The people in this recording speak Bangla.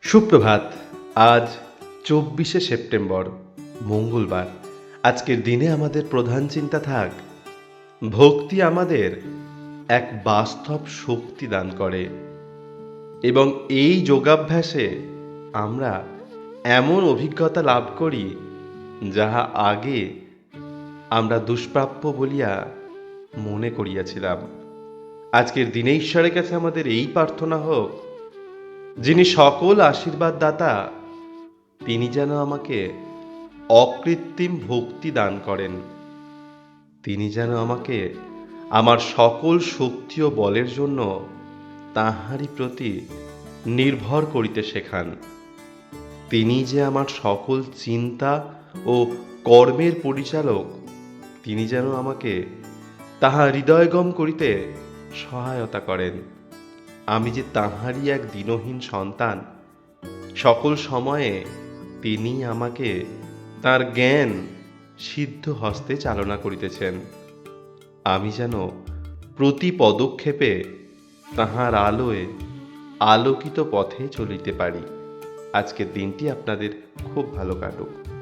সুপ্রভাত। আজ 24শে সেপ্টেম্বর, মঙ্গলবার। আজকের দিনে আমাদের প্রধান চিন্তা থাক, ভক্তি আমাদের এক বাস্তব শক্তি দান করে এবং এই যোগাভ্যাসে আমরা এমন অভিজ্ঞতা লাভ করি যাহা আগে আমরা দুষ্প্রাপ্য বলিয়া মনে করিয়াছিলাম। আজকের দিনে ঈশ্বরের কাছে আমাদের এই প্রার্থনা হোক, যিনি সকল আশীর্বাদ দাতা, তিনি যেন আমাকে অকৃত্রিম ভক্তি দান করেন। তিনি যেন আমাকে আমার সকল শক্তি ও বলের জন্য তাঁহারই প্রতি নির্ভর করিতে শেখান। তিনি যে আমার সকল চিন্তা ও কর্মের পরিচালক, তিনি যেন আমাকে তাহা হৃদয়গম করিতে সহায়তা করেন। আমি যে তাঁহারই এক দীনহীন সন্তান, সকল সময়ে তিনি আমাকে তাঁর জ্ঞান সিদ্ধ হস্তে চালনা করিতেছেন। আমি যেন প্রতি পদক্ষেপে তাঁহার আলোয় আলোকিত পথে চলিতে পারি। আজকের দিনটি আপনাদের খুব ভালো কাটুক।